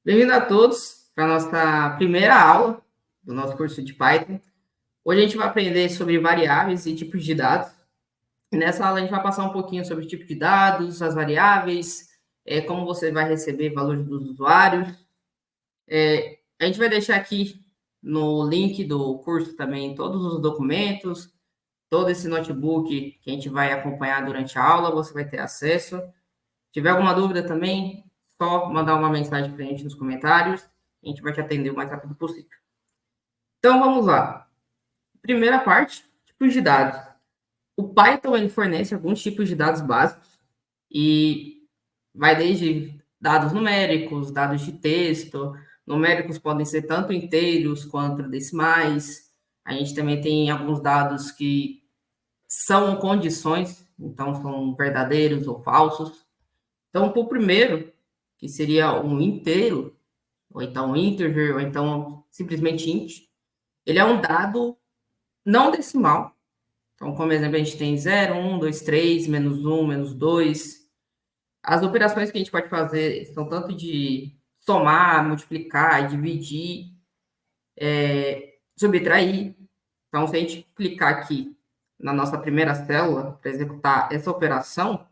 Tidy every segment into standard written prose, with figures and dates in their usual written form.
Bem-vindo a todos para a nossa primeira aula do nosso curso de Python. Hoje a gente vai aprender sobre variáveis e tipos de dados. E nessa aula a gente vai passar um pouquinho sobre o tipo de dados, as variáveis, como você vai receber valores dos usuários. A gente vai deixar aqui no link do curso também todos os documentos, todo esse notebook que a gente vai acompanhar durante a aula, você vai ter acesso. Se tiver alguma dúvida também, só mandar uma mensagem para a gente nos comentários. A gente vai te atender o mais rápido possível. Então, vamos lá. Primeira parte, tipos de dados. O Python ele fornece alguns tipos de dados básicos e vai desde dados numéricos, dados de texto. Numéricos podem ser tanto inteiros quanto decimais. A gente também tem alguns dados que são condições, então são verdadeiros ou falsos. Então, para o primeiro, que seria um inteiro, ou então um integer, ou então simplesmente int, ele é um dado não decimal. Então, como exemplo, a gente tem 0, 1, 2, 3, menos 1, menos 2. As operações que a gente pode fazer são tanto de somar, multiplicar, dividir, subtrair. Então, se a gente clicar aqui na nossa primeira célula para executar essa operação,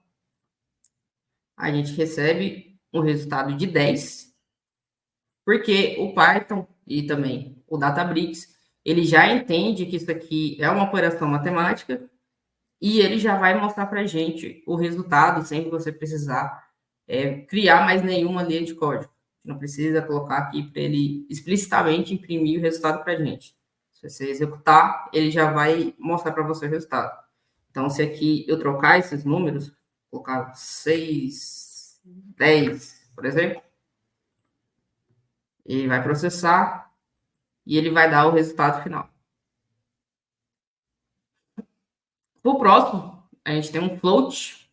a gente recebe um resultado de 10, porque o Python e também o Databricks, ele já entende que isso aqui é uma operação matemática e ele já vai mostrar para a gente o resultado sem você precisar criar mais nenhuma linha de código. Não precisa colocar aqui para ele explicitamente imprimir o resultado para a gente. Se você executar, ele já vai mostrar para você o resultado. Então, se aqui eu trocar esses números, colocar 6, 10, por exemplo, ele vai processar e ele vai dar o resultado final. Para o próximo, a gente tem um float,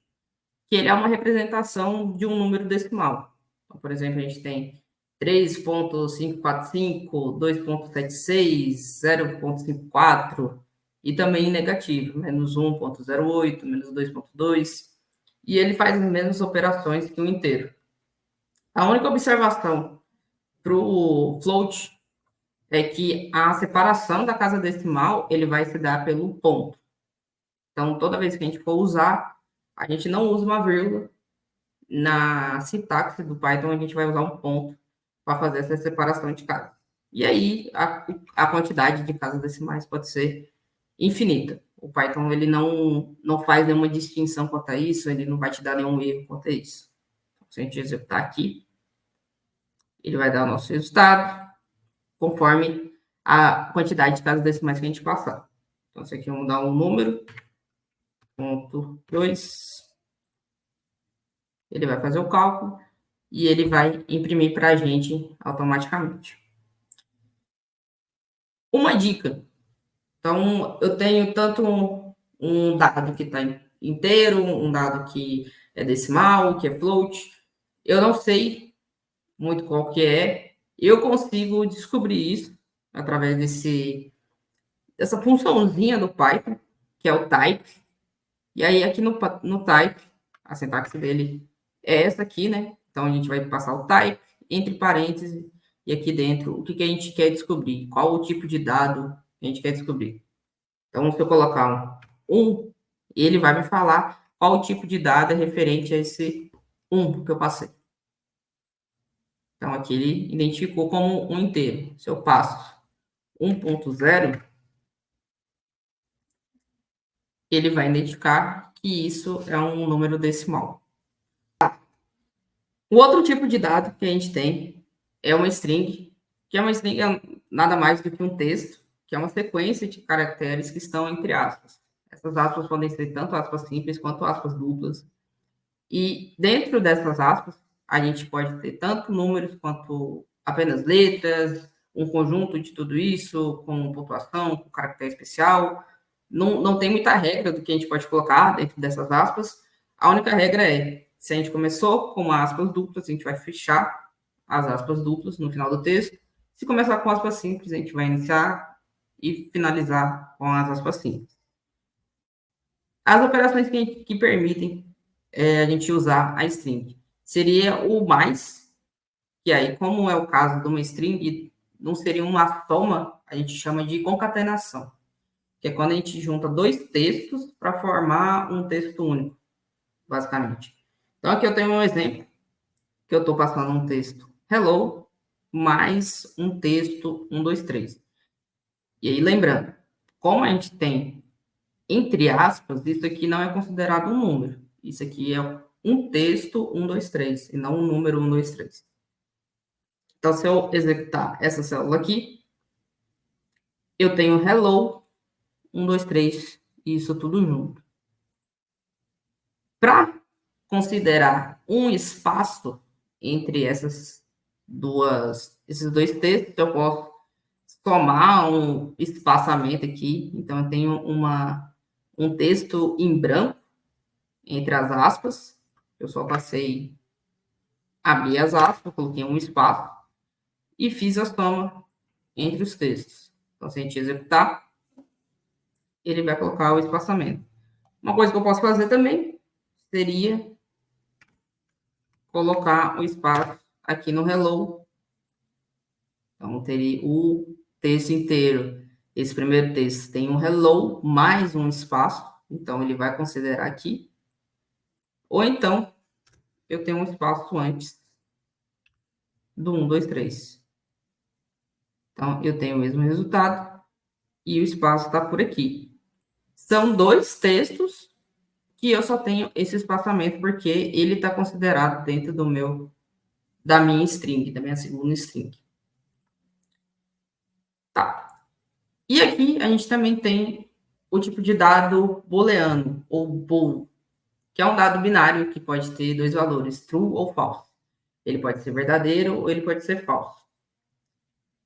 que ele é uma representação de um número decimal. Então, por exemplo, a gente tem 3.545, 2.76, 0.54 e também negativo, menos 1.08, menos 2.2, e ele faz as mesmas operações que o inteiro. A única observação para o float é que a separação da casa decimal ele vai se dar pelo ponto. Então, toda vez que a gente for usar, a gente não usa uma vírgula. Na sintaxe do Python, a gente vai usar um ponto para fazer essa separação de casas. E aí, a quantidade de casas decimais pode ser infinita. O Python ele não faz nenhuma distinção quanto a isso, ele não vai te dar nenhum erro quanto a isso. Se a gente executar aqui, ele vai dar o nosso resultado conforme a quantidade de casas decimais que a gente passar. Então, isso aqui vamos dar um número, ponto 2. Ele vai fazer o cálculo e ele vai imprimir para a gente automaticamente. Uma dica. Então, eu tenho tanto um dado que está inteiro, um dado que é decimal, que é float. Eu não sei muito qual que é. Eu consigo descobrir isso através dessa funçãozinha do Python, que é o type. E aí, aqui no type, a sintaxe dele é essa aqui, né? Então, a gente vai passar o type, entre parênteses, e aqui dentro, o que a gente quer descobrir, qual o tipo de dado que a gente quer descobrir. Então, se eu colocar um, ele vai me falar qual o tipo de dado é referente a esse 1 que eu passei. Então, aqui ele identificou como um inteiro. Se eu passo 1.0, ele vai identificar que isso é um número decimal. O outro tipo de dado que a gente tem é uma string, que é uma string nada mais do que um texto, que é uma sequência de caracteres que estão entre aspas. Essas aspas podem ser tanto aspas simples quanto aspas duplas. E dentro dessas aspas, a gente pode ter tanto números quanto apenas letras, um conjunto de tudo isso, com pontuação, com caractere especial. Não tem muita regra do que a gente pode colocar dentro dessas aspas. A única regra é, se a gente começou com aspas duplas, a gente vai fechar as aspas duplas no final do texto. Se começar com aspas simples, a gente vai iniciar e finalizar com as aspas simples. As operações que permitem a gente usar a string seria o mais, que aí, como é o caso de uma string, não seria uma soma, a gente chama de concatenação, que é quando a gente junta dois textos para formar um texto único, basicamente. Então, aqui eu tenho um exemplo, que eu estou passando um texto hello, mais um texto 1, 2, 3. E aí, lembrando, como a gente tem entre aspas, isso aqui não é considerado um número. Isso aqui é um texto 1, 2, 3, e não um número 1, 2, 3. Então, se eu executar essa célula aqui, eu tenho hello, 1, 2, 3, e isso tudo junto. Para considerar um espaço entre esses dois textos, eu posso somar um espaçamento aqui. Então, eu tenho um texto em branco entre as aspas. Eu só abri as aspas, coloquei um espaço e fiz a soma entre os textos. Então, se a gente executar, ele vai colocar o espaçamento. Uma coisa que eu posso fazer também seria colocar o espaço aqui no hello. Então, teria o texto inteiro. Esse primeiro texto tem um hello mais um espaço. Então, ele vai considerar aqui. Ou então, eu tenho um espaço antes do 1, 2, 3. Então, eu tenho o mesmo resultado e o espaço está por aqui. São dois textos que eu só tenho esse espaçamento porque ele está considerado dentro da minha string, da minha segunda string. Tá. E aqui a gente também tem o tipo de dado booleano, ou bool, que é um dado binário que pode ter dois valores, true ou false. Ele pode ser verdadeiro ou ele pode ser falso.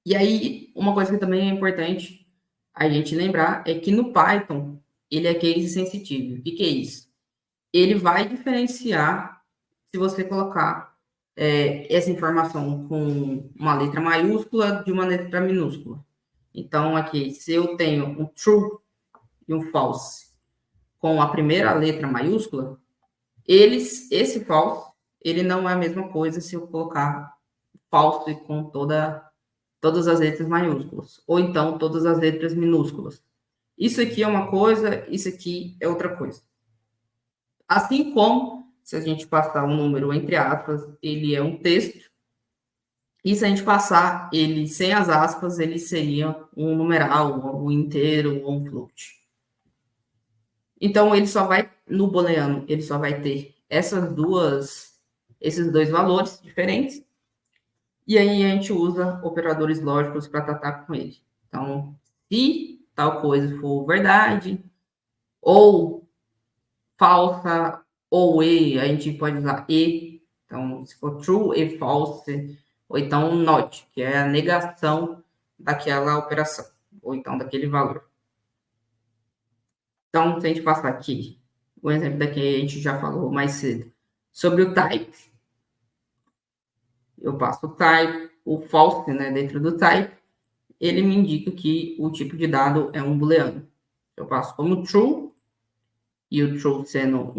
E aí, uma coisa que também é importante a gente lembrar é que no Python, ele é case sensitivo. O que é isso? Ele vai diferenciar se você colocar essa informação com uma letra maiúscula de uma letra minúscula. Então, aqui, se eu tenho um true e um false com a primeira letra maiúscula, esse false, ele não é a mesma coisa se eu colocar false com todas as letras maiúsculas, ou então todas as letras minúsculas. Isso aqui é uma coisa, isso aqui é outra coisa. Assim como, se a gente passar um número entre aspas, ele é um texto, e se a gente passar ele sem as aspas, ele seria um numeral, um inteiro ou um float. Então, ele só vai, no booleano, ele só vai ter esses dois valores diferentes, e aí a gente usa operadores lógicos para tratar com ele. Então, se tal coisa for verdade, ou falsa, ou e, a gente pode usar e. Então, se for true e false, ou então not, que é a negação daquela operação, ou então daquele valor. Então, se a gente passar aqui, o exemplo daqui a gente já falou mais cedo, sobre o type. Eu passo o type, o false, né, dentro do type, ele me indica que o tipo de dado é um booleano. Eu passo como true, e o true sendo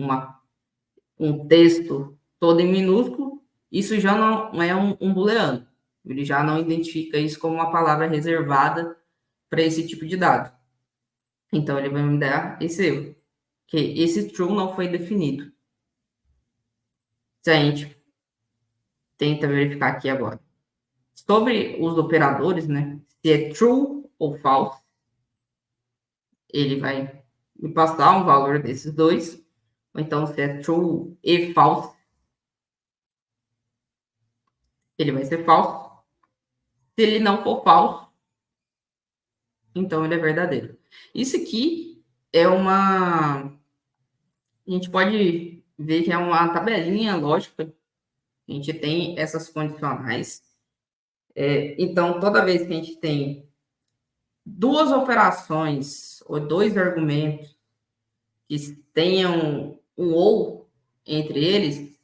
um texto todo em minúsculo, isso já não é um booleano. Ele já não identifica isso como uma palavra reservada para esse tipo de dado. Então, ele vai me dar esse erro, que esse true não foi definido. Se a gente tenta verificar aqui agora. Sobre os operadores, né? Se é true ou false, ele vai me passar um valor desses dois. Ou então, se é true e false, ele vai ser falso. Se ele não for falso, então ele é verdadeiro. Isso aqui é uma... A gente pode ver que é uma tabelinha lógica. A gente tem essas condicionais. Então, toda vez que a gente tem duas operações ou dois argumentos que tenham um ou entre eles,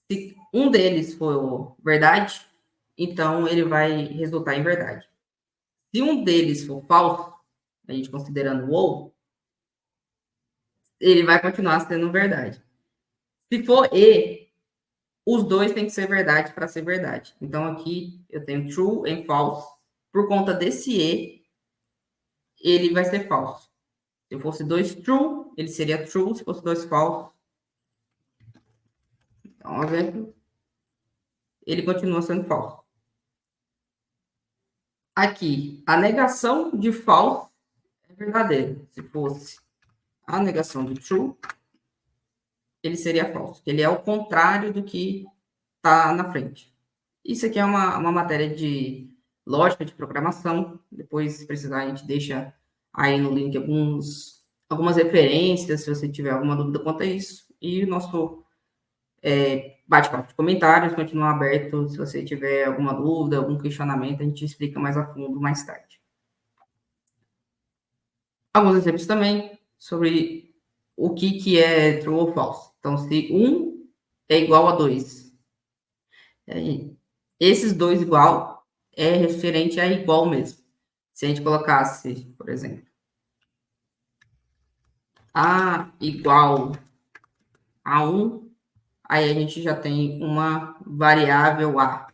se um deles for verdade, então ele vai resultar em verdade. Se um deles for falso, a gente considerando o ou, ele vai continuar sendo verdade. Se for e, os dois têm que ser verdade para ser verdade. Então, aqui eu tenho true e false. Por conta desse e, ele vai ser falso. Se fosse 2 true, ele seria true. Se fosse 2 false, então, exemplo, ele continua sendo falso. Aqui, a negação de false é verdadeiro. Se fosse a negação de true, ele seria falso. Ele é o contrário do que está na frente. Isso aqui é uma matéria de lógica de programação. Depois, se precisar, a gente deixa aí no link algumas referências, se você tiver alguma dúvida quanto a isso. E o nosso bate-papo de comentários continua aberto. Se você tiver alguma dúvida, algum questionamento, a gente explica mais a fundo mais tarde. Alguns exemplos também sobre o que é true ou false. Então, se 1 é igual a 2, esses dois igual é referente a igual mesmo. Se a gente colocasse, por exemplo, A igual a 1, aí a gente já tem uma variável A,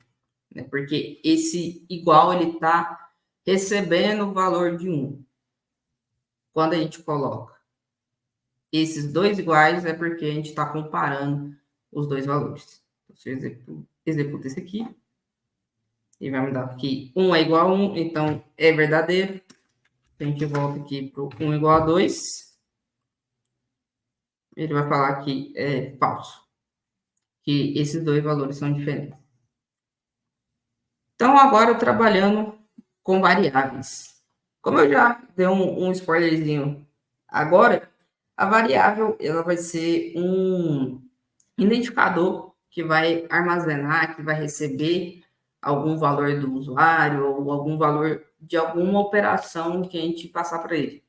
né? Porque esse igual, ele está recebendo o valor de 1. Quando a gente coloca esses dois iguais, é porque a gente está comparando os dois valores. Então, se eu executo esse aqui, ele vai me dar que 1 é igual a 1, então é verdadeiro. A gente volta aqui para o 1 igual a 2. Ele vai falar que é falso. Que esses dois valores são diferentes. Então, agora trabalhando com variáveis. Como eu já dei um spoilerzinho agora, a variável ela vai ser um identificador que vai armazenar, que vai receber algum valor do usuário ou algum valor de alguma operação que a gente passar para ele.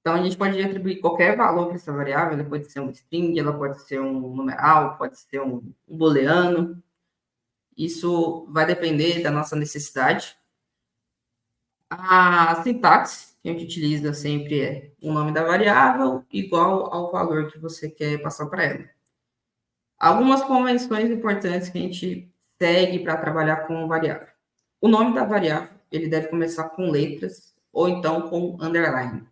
Então, a gente pode atribuir qualquer valor para essa variável, ela pode ser um string, ela pode ser um numeral, pode ser um booleano. Isso vai depender da nossa necessidade. A sintaxe que a gente utiliza sempre é o nome da variável igual ao valor que você quer passar para ela. Algumas convenções importantes que a gente segue para trabalhar com variável. O nome da variável, ele deve começar com letras ou então com underline.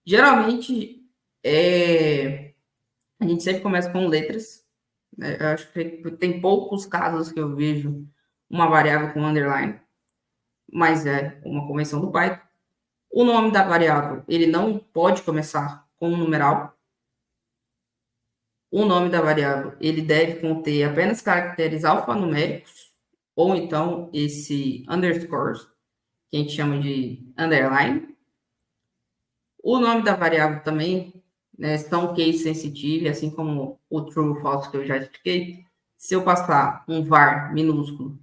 Geralmente, a gente sempre começa com letras. Né? Eu acho que tem poucos casos que eu vejo uma variável com underline, mas é uma convenção do Python. O nome da variável, ele não pode começar com um numeral. O nome da variável, ele deve conter apenas caracteres alfanuméricos, ou então esse underscore, que a gente chama de underline. O nome da variável também, né, são case sensitive, assim como o true ou false que eu já expliquei. Se eu passar um var minúsculo,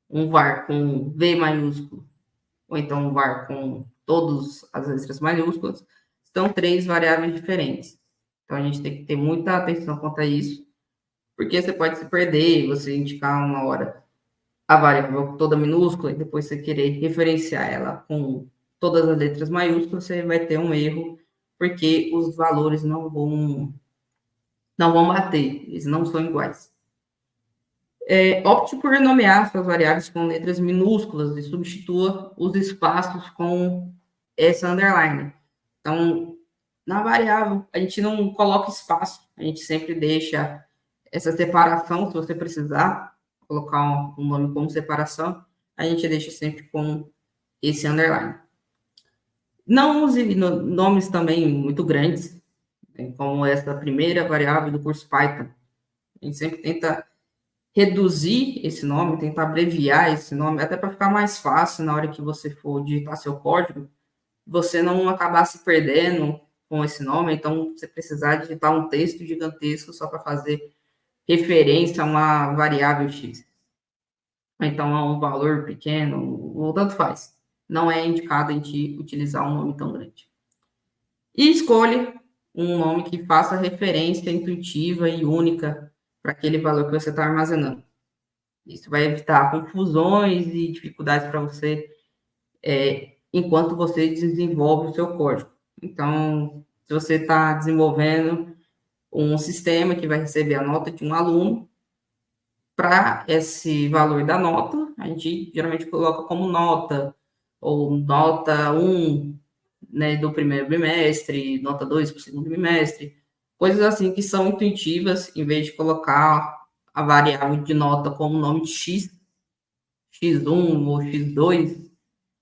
um var com V maiúsculo, ou então um var com todas as letras maiúsculas, são 3 variáveis diferentes. Então, a gente tem que ter muita atenção quanto a isso, porque você pode se perder, você indicar uma hora a variável toda minúscula e depois você querer referenciar ela com todas as letras maiúsculas, você vai ter um erro, porque os valores não vão bater, eles não são iguais. Opte por nomear suas variáveis com letras minúsculas e substitua os espaços com essa underline. Então, na variável, a gente não coloca espaço, a gente sempre deixa essa separação, se você precisar colocar um nome como separação, a gente deixa sempre com esse underline. Não use nomes também muito grandes, né, como essa primeira variável do curso Python. A gente sempre tenta reduzir esse nome, tentar abreviar esse nome, até para ficar mais fácil na hora que você for digitar seu código, você não acabar se perdendo com esse nome, então você precisar digitar um texto gigantesco só para fazer referência a uma variável X. Então, a um valor pequeno, ou tanto faz. Não é indicado a gente utilizar um nome tão grande. E escolha um nome que faça referência intuitiva e única para aquele valor que você está armazenando. Isso vai evitar confusões e dificuldades para você enquanto você desenvolve o seu código. Então, se você está desenvolvendo, um sistema que vai receber a nota de um aluno. Para esse valor da nota, a gente geralmente coloca como nota, ou nota 1, né, do primeiro bimestre, nota 2 para o segundo bimestre, coisas assim que são intuitivas, em vez de colocar a variável de nota como nome de x, x1 ou x2,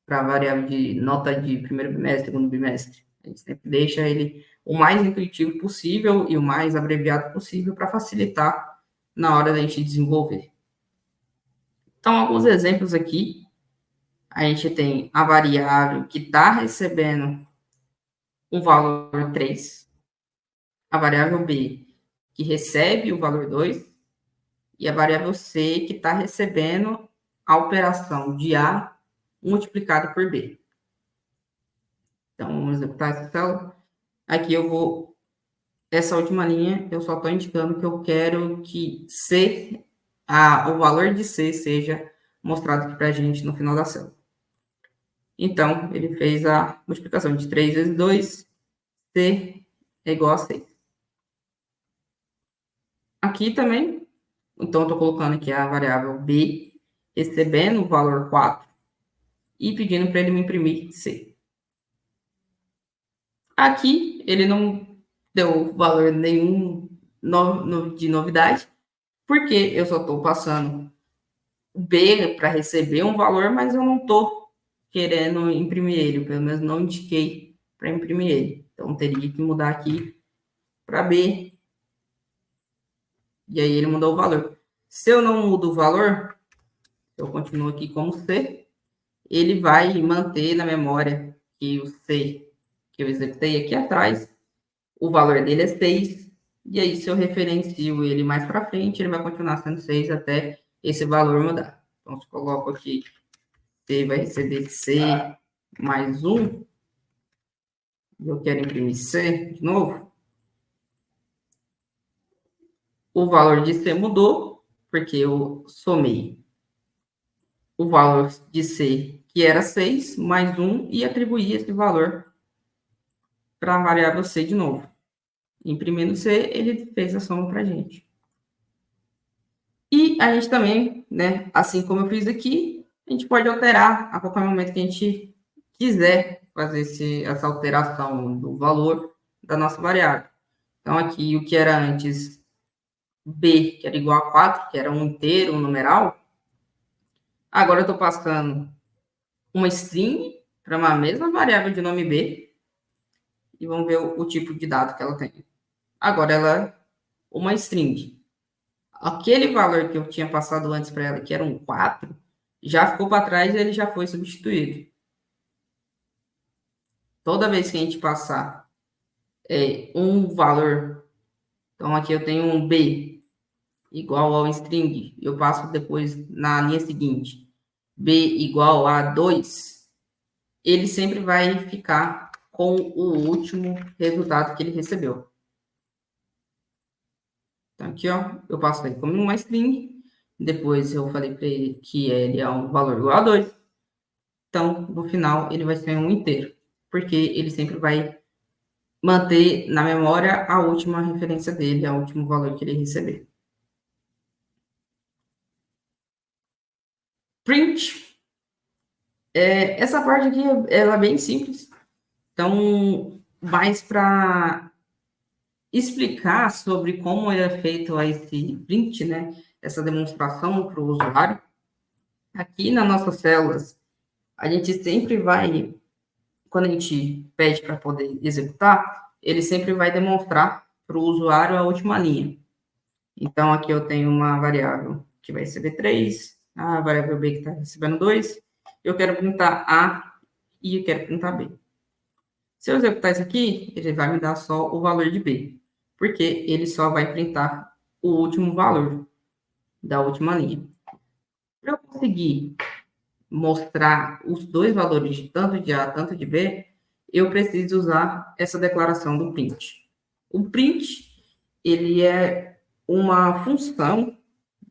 para a variável de nota de primeiro bimestre, segundo bimestre. A gente sempre deixa ele o mais intuitivo possível e o mais abreviado possível para facilitar na hora da gente desenvolver. Então, alguns exemplos aqui. A gente tem a variável que está recebendo um valor 3, a variável B, que recebe o valor 2, e a variável C, que está recebendo a operação de A multiplicado por B. Então, vamos executar essa célula. Aqui eu vou... Essa última linha, eu só estou indicando que eu quero que C, o valor de C seja mostrado aqui para a gente no final da célula. Então, ele fez a multiplicação de 3 vezes 2, C é igual a 6. Aqui também, então, estou colocando aqui a variável B, recebendo o valor 4 e pedindo para ele me imprimir C. Aqui, ele não deu valor nenhum de novidade, porque eu só estou passando B para receber um valor, mas eu não estou querendo imprimir ele, pelo menos não indiquei para imprimir ele. Então, teria que mudar aqui para B, e aí ele mudou o valor. Se eu não mudo o valor, eu continuo aqui como C, ele vai manter na memória que o C que eu executei aqui atrás, o valor dele é 6, e aí se eu referencio ele mais para frente, ele vai continuar sendo 6 até esse valor mudar. Então, se eu coloco aqui, C vai receber C mais 1, e eu quero imprimir C de novo, o valor de C mudou, porque eu somei o valor de C, que era 6, mais 1, e atribuí esse valor para a variável C de novo. Imprimindo C, ele fez a soma para a gente. E a gente também, né, assim como eu fiz aqui, a gente pode alterar a qualquer momento que a gente quiser fazer essa alteração do valor da nossa variável. Então, aqui, o que era antes B, que era igual a 4, que era um inteiro, um numeral, agora eu estou passando uma string para uma mesma variável de nome B, e vamos ver o tipo de dado que ela tem. Agora ela é uma string. Aquele valor que eu tinha passado antes para ela, que era um 4, já ficou para trás e ele já foi substituído. Toda vez que a gente passar um valor, então aqui eu tenho um B igual ao string, eu passo depois na linha seguinte, B igual a 2, ele sempre vai ficar com o último resultado que ele recebeu. Então, aqui, ó, eu passo ele como uma string, depois eu falei para ele que ele é um valor igual a 2, então, no final, ele vai ser um inteiro, porque ele sempre vai manter na memória a última referência dele, o último valor que ele receber. Print. Essa parte aqui, ela é bem simples. Então, mais para explicar sobre como é feito esse print, né? Essa demonstração para o usuário. Aqui nas nossas células, a gente sempre vai, quando a gente pede para poder executar, ele sempre vai demonstrar para o usuário a última linha. Então, aqui eu tenho uma variável que vai receber 3, a variável B que está recebendo 2, eu quero printar A e eu quero printar B. Se eu executar isso aqui, ele vai me dar só o valor de B, porque ele só vai printar o último valor da última linha. Para eu conseguir mostrar os dois valores, de tanto de A, tanto de B, eu preciso usar essa declaração do print. O print, ele é uma função,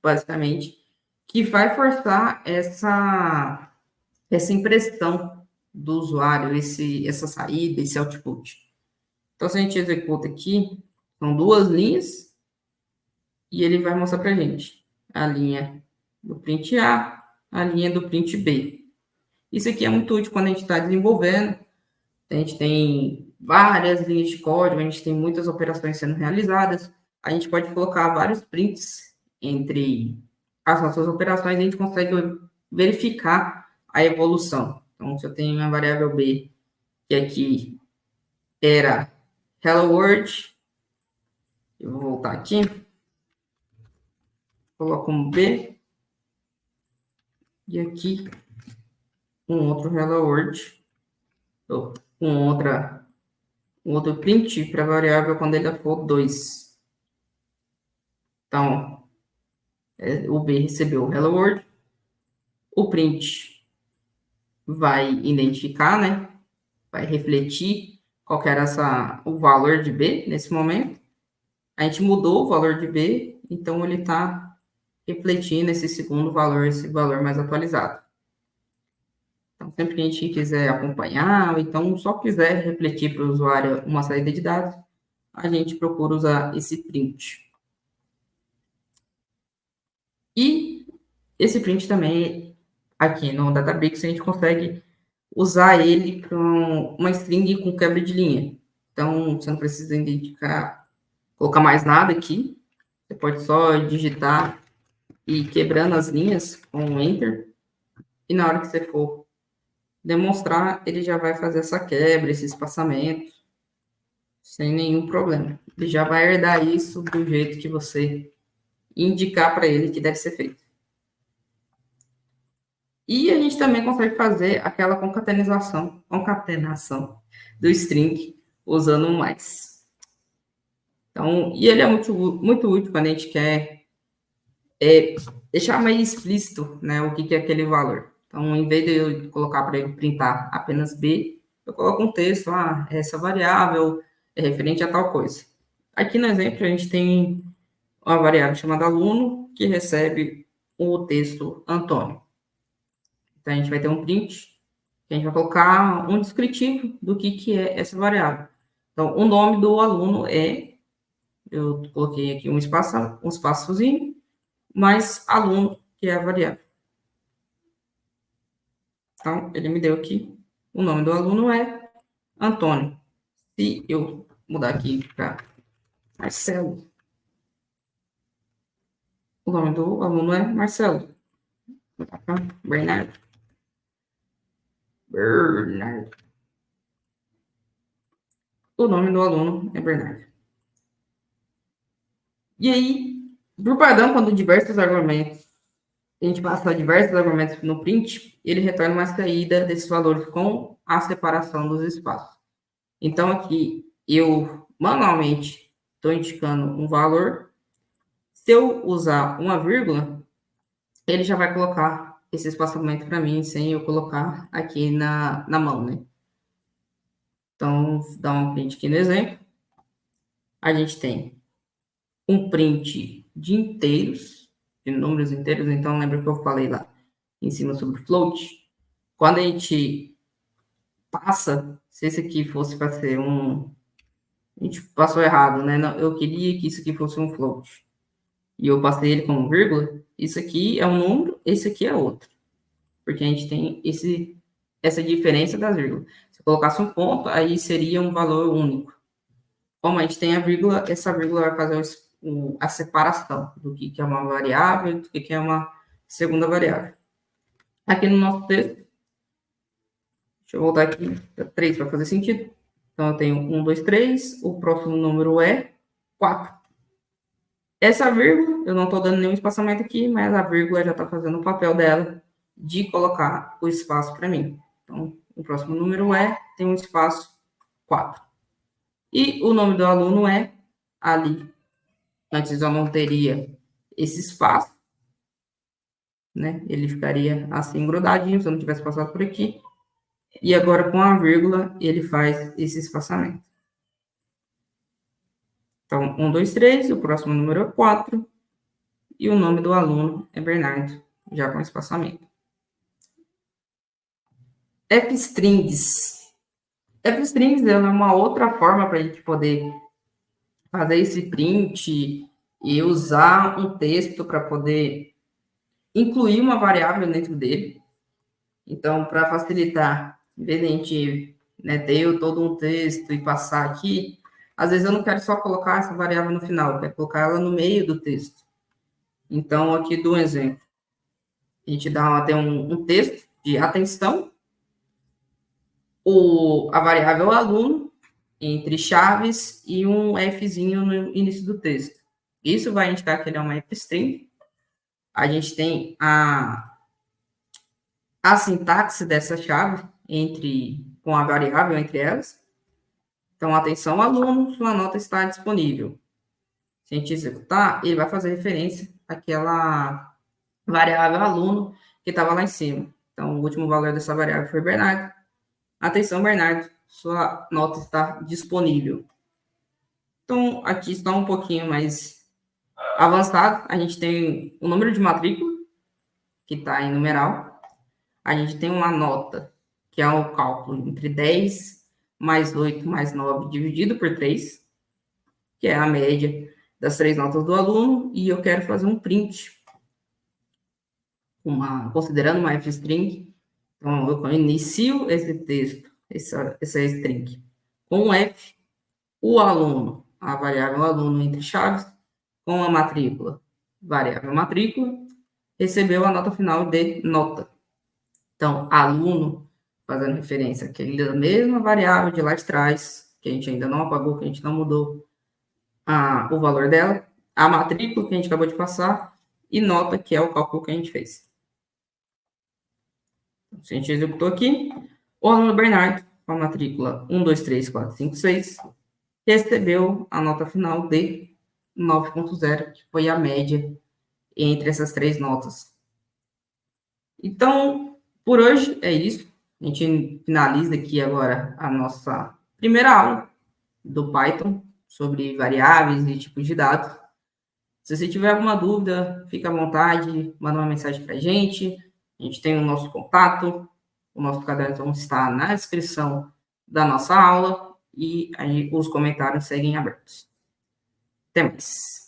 basicamente, que vai forçar essa impressão do usuário, essa saída, esse output. Então, se a gente executa aqui, São duas linhas e ele vai mostrar para a gente a linha do print a linha do print B. Isso aqui é muito útil quando a gente está desenvolvendo. A gente tem várias linhas de código, a gente tem muitas operações sendo realizadas. A gente pode colocar vários prints entre as nossas operações e a gente consegue verificar a evolução. Então, se eu tenho uma variável B, que aqui era hello world, eu vou voltar aqui, coloco um B, e aqui um outro hello world, um outro print para a variável quando ele for 2. Então, o B recebeu o hello world, o print vai identificar, né? Vai refletir qual que era o valor de B nesse momento. A gente mudou o valor de B, então ele está refletindo esse segundo valor, esse valor mais atualizado. Então, sempre que a gente quiser acompanhar, ou então só quiser refletir para o usuário uma saída de dados, a gente procura usar esse print. E esse print também, aqui no Databricks, a gente consegue usar ele para uma string com quebra de linha. Então, você não precisa colocar mais nada aqui. Você pode só digitar e ir quebrando as linhas com um Enter. E na hora que você for demonstrar, ele já vai fazer essa quebra, esse espaçamento, sem nenhum problema. Ele já vai herdar isso do jeito que você indicar para ele que deve ser feito. E a gente também consegue fazer aquela concatenação do string usando um mais. Então, e ele é muito, muito útil quando a gente quer deixar mais explícito, né, o que é aquele valor. Então, em vez de eu colocar para ele printar apenas B, eu coloco um texto, essa variável é referente a tal coisa. Aqui no exemplo, a gente tem uma variável chamada aluno, que recebe o texto Antônio. Então, a gente vai ter um print, que a gente vai colocar um descritivo do que é essa variável. Então, o nome do aluno eu coloquei aqui um espaçozinho, mais aluno, que é a variável. Então, ele me deu aqui, o nome do aluno é Antônio. Se eu mudar aqui para Marcelo, o nome do aluno é Marcelo. Vou mudar para Bernardo. O nome do aluno é Bernardo. E aí, por padrão, quando diversos argumentos, a gente passa diversos argumentos no print, ele retorna uma saída desses valores com a separação dos espaços. Então, aqui, eu manualmente estou indicando um valor. Se eu usar uma vírgula, ele já vai colocar esse espaçamento para mim, sem eu colocar aqui na mão, né? Então, vou dar um print aqui no exemplo. A gente tem um print de inteiros, de números inteiros. Então, lembra que eu falei lá em cima sobre float? Quando a gente passa, se esse aqui fosse para ser a gente passou errado, né? Eu queria que isso aqui fosse um float. E eu passei ele como vírgula. Isso aqui é um número, esse aqui é outro. Porque a gente tem essa diferença das vírgulas. Se eu colocasse um ponto, aí seria um valor único. Como a gente tem a vírgula, essa vírgula vai fazer a separação do que é uma variável e do que é uma segunda variável. Aqui no nosso texto, deixa eu voltar aqui para 3 para fazer sentido. Então, eu tenho 1, 2, 3, o próximo número é 4. Essa vírgula, eu não estou dando nenhum espaçamento aqui, mas a vírgula já está fazendo o papel dela de colocar o espaço para mim. Então, o próximo número tem um espaço 4. E o nome do aluno ali. Antes eu não teria esse espaço, né? Ele ficaria assim grudadinho, se eu não tivesse passado por aqui. E agora, com a vírgula, ele faz esse espaçamento. Então, 1, 2, 3, o próximo número é 4. E o nome do aluno é Bernardo, já com espaçamento. F-strings. F-strings é uma outra forma para a gente poder fazer esse print e usar um texto para poder incluir uma variável dentro dele. Então, para facilitar, em vez de a gente, né, ter todo um texto e passar aqui, às vezes eu não quero só colocar essa variável no final, eu quero colocar ela no meio do texto. Então, aqui do exemplo, a gente tem um texto de atenção, a variável aluno, entre chaves e um Fzinho no início do texto. Isso vai indicar que ele é uma F-string. A gente tem a sintaxe dessa chave com a variável entre elas. Então, atenção, aluno, sua nota está disponível. Se a gente executar, ele vai fazer referência àquela variável aluno que estava lá em cima. Então, o último valor dessa variável foi Bernardo. Atenção, Bernardo, sua nota está disponível. Então, aqui está um pouquinho mais avançado. A gente tem o número de matrícula, que está em numeral. A gente tem uma nota, que é o cálculo entre 10 mais 8 mais 9 dividido por 3, que é a média das 3 notas do aluno, e eu quero fazer um print, considerando uma F-string. Então, eu inicio esse texto, essa string, com um F, o aluno, a variável aluno entre chaves, com a matrícula, variável matrícula, recebeu a nota final de nota. Então, aluno, fazendo referência àquela mesma variável de lá de trás, que a gente ainda não apagou, que a gente não mudou o valor dela, a matrícula que a gente acabou de passar, e nota, que é o cálculo que a gente fez. Se a gente executou aqui, o aluno Bernardo, com a matrícula 1, 2, 3, 4, 5, 6, recebeu a nota final de 9.0, que foi a média entre essas 3 notas. Então, por hoje é isso. A gente finaliza aqui agora a nossa primeira aula do Python sobre variáveis e tipos de dados. Se você tiver alguma dúvida, fica à vontade, manda uma mensagem para a gente. A gente tem o nosso contato, o nosso caderno está na descrição da nossa aula e aí os comentários seguem abertos. Até mais.